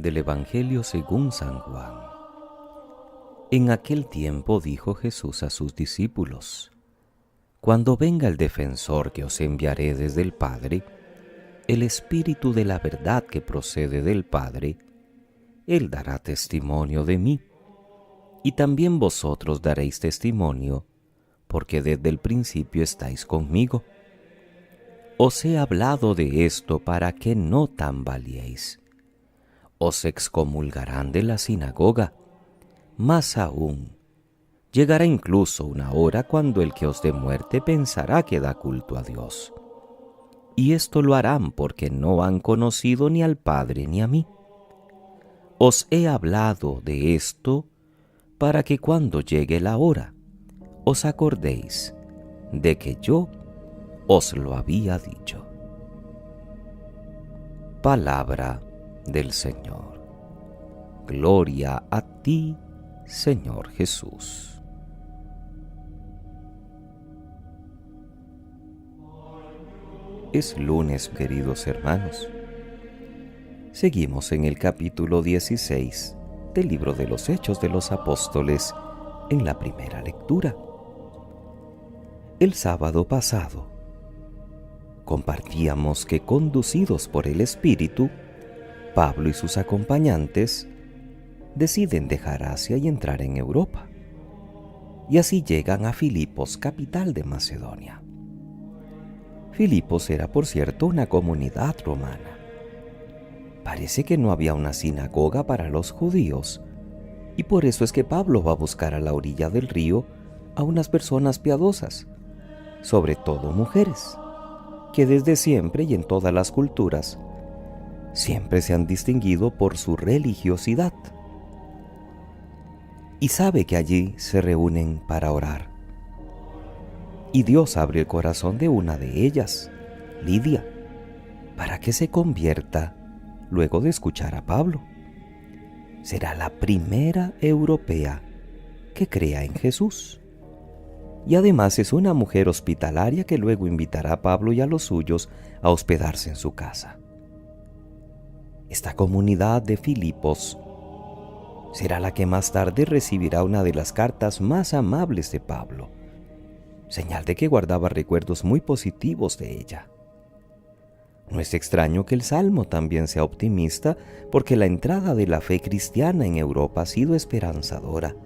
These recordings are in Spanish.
Del Evangelio según San Juan. En aquel tiempo dijo Jesús a sus discípulos: Cuando venga el defensor que os enviaré desde el Padre, el Espíritu de la verdad que procede del Padre, Él dará testimonio de mí. Y también vosotros daréis testimonio, porque desde el principio estáis conmigo. Os he hablado de esto para que no tambaleéis. Os excomulgarán de la sinagoga. Más aún, llegará incluso una hora cuando el que os dé muerte pensará que da culto a Dios. Y esto lo harán porque no han conocido ni al Padre ni a mí. Os he hablado de esto para que cuando llegue la hora, os acordéis de que yo os lo había dicho. Palabra del Señor. Gloria a ti, Señor Jesús. Es lunes, queridos hermanos. Seguimos en el capítulo 16 del libro de los Hechos de los Apóstoles en la primera lectura. El sábado pasado compartíamos que, conducidos por el Espíritu, Pablo y sus acompañantes deciden dejar Asia y entrar en Europa, y así llegan a Filipos, capital de Macedonia. Filipos era, por cierto, una comunidad romana. Parece que no había una sinagoga para los judíos, y por eso es que Pablo va a buscar a la orilla del río a unas personas piadosas, sobre todo mujeres, que desde siempre y en todas las culturas siempre se han distinguido por su religiosidad. Y sabe que allí se reúnen para orar. Y Dios abre el corazón de una de ellas, Lidia, para que se convierta luego de escuchar a Pablo. Será la primera europea que crea en Jesús. Y además es una mujer hospitalaria que luego invitará a Pablo y a los suyos a hospedarse en su casa. Esta comunidad de Filipos será la que más tarde recibirá una de las cartas más amables de Pablo, señal de que guardaba recuerdos muy positivos de ella. No es extraño que el Salmo también sea optimista, porque la entrada de la fe cristiana en Europa ha sido esperanzadora.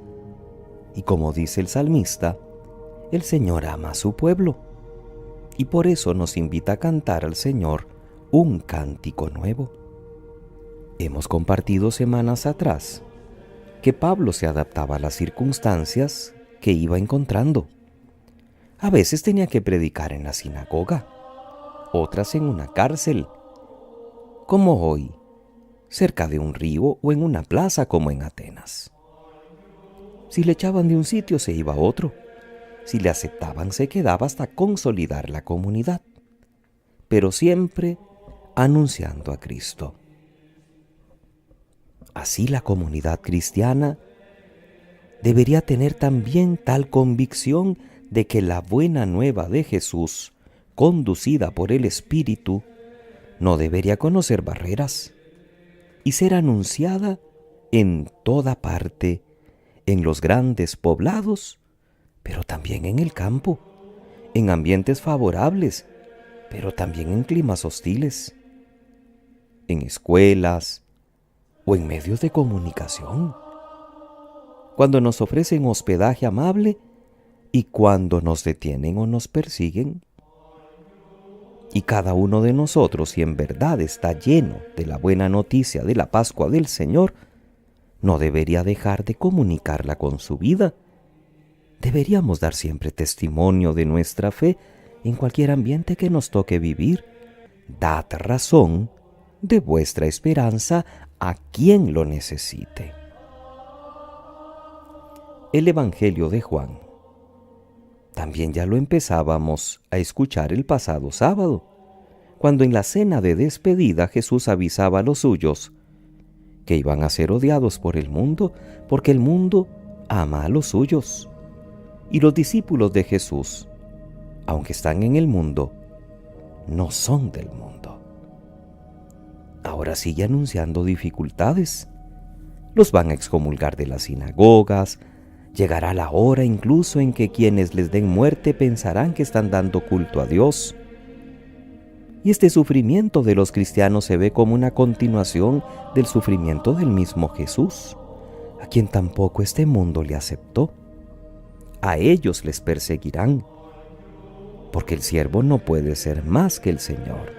Y como dice el salmista, el Señor ama a su pueblo, y por eso nos invita a cantar al Señor un cántico nuevo. Hemos compartido semanas atrás que Pablo se adaptaba a las circunstancias que iba encontrando. A veces tenía que predicar en la sinagoga, otras en una cárcel, como hoy, cerca de un río o en una plaza como en Atenas. Si le echaban de un sitio, se iba a otro. Si le aceptaban, se quedaba hasta consolidar la comunidad, pero siempre anunciando a Cristo. Así la comunidad cristiana debería tener también tal convicción de que la buena nueva de Jesús, conducida por el Espíritu, no debería conocer barreras y ser anunciada en toda parte, en los grandes poblados, pero también en el campo, en ambientes favorables, pero también en climas hostiles, en escuelas o en medios de comunicación, cuando nos ofrecen hospedaje amable y cuando nos detienen o nos persiguen. Y cada uno de nosotros, si en verdad está lleno de la buena noticia de la Pascua del Señor, no debería dejar de comunicarla con su vida. Deberíamos dar siempre testimonio de nuestra fe en cualquier ambiente que nos toque vivir. Dad razón de vuestra esperanza a quien lo necesite. El Evangelio de Juan también ya lo empezábamos a escuchar el pasado sábado, cuando en la cena de despedida Jesús avisaba a los suyos que iban a ser odiados por el mundo, porque el mundo ama a los suyos. Y los discípulos de Jesús, aunque están en el mundo, no son del mundo. ahora sigue anunciando dificultades. Los van a excomulgar de las sinagogas. Llegará la hora incluso en que quienes les den muerte pensarán que están dando culto a Dios. Y este sufrimiento de los cristianos se ve como una continuación del sufrimiento del mismo Jesús, a quien tampoco este mundo le aceptó. A ellos les perseguirán, porque el siervo no puede ser más que el Señor.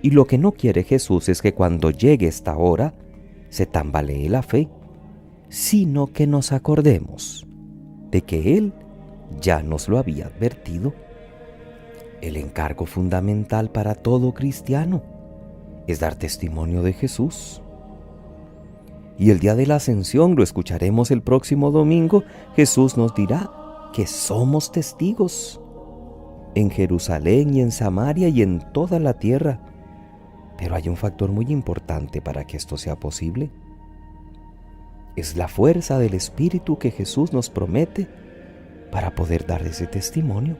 Y lo que no quiere Jesús es que cuando llegue esta hora se tambalee la fe, sino que nos acordemos de que Él ya nos lo había advertido. El encargo fundamental para todo cristiano es dar testimonio de Jesús. Y el día de la Ascensión, lo escucharemos el próximo domingo, Jesús nos dirá que somos testigos en Jerusalén y en Samaria y en toda la tierra. Pero hay un factor muy importante para que esto sea posible. Es la fuerza del Espíritu que Jesús nos promete para poder dar ese testimonio.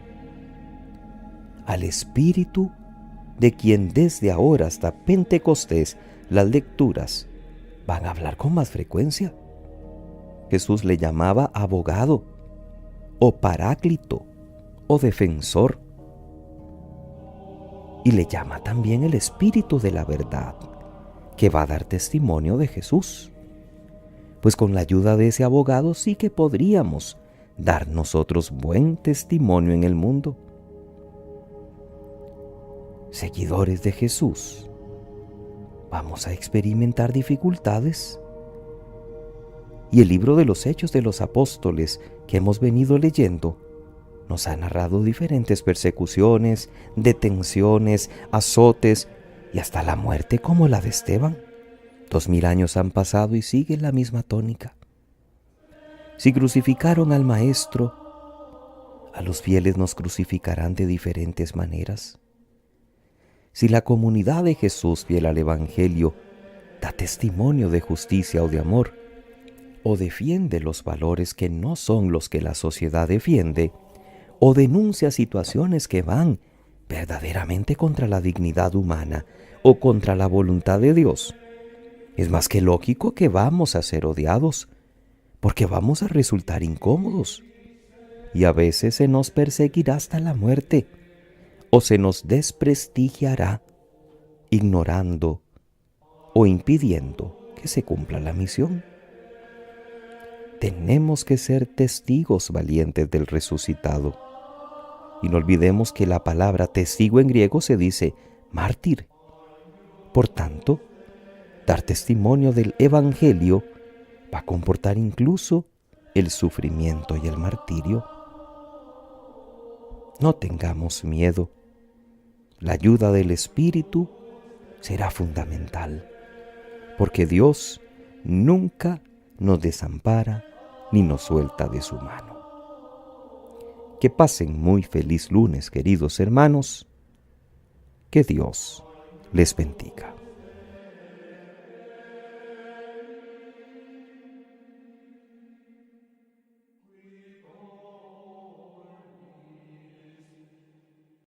Al Espíritu de quien desde ahora hasta Pentecostés las lecturas van a hablar con más frecuencia. Jesús le llamaba abogado, o paráclito, o defensor. Y le llama también el Espíritu de la verdad, que va a dar testimonio de Jesús. Pues con la ayuda de ese abogado sí que podríamos dar nosotros buen testimonio en el mundo. Seguidores de Jesús, vamos a experimentar dificultades. Y el libro de los Hechos de los Apóstoles que hemos venido leyendo nos ha narrado diferentes persecuciones, detenciones, azotes y hasta la muerte como la de Esteban. 2000 años han pasado y sigue la misma tónica. Si crucificaron al Maestro, a los fieles nos crucificarán de diferentes maneras. Si la comunidad de Jesús fiel al Evangelio da testimonio de justicia o de amor, o defiende los valores que no son los que la sociedad defiende, o denuncia situaciones que van verdaderamente contra la dignidad humana o contra la voluntad de Dios, es más que lógico que vamos a ser odiados, porque vamos a resultar incómodos. Y a veces se nos perseguirá hasta la muerte, o se nos desprestigiará, ignorando o impidiendo que se cumpla la misión. Tenemos que ser testigos valientes del resucitado. Y no olvidemos que la palabra testigo en griego se dice mártir. Por tanto, dar testimonio del Evangelio va a comportar incluso el sufrimiento y el martirio. No tengamos miedo. La ayuda del Espíritu será fundamental, porque Dios nunca nos desampara ni nos suelta de su mano. Que pasen muy feliz lunes, queridos hermanos. Que Dios les bendiga.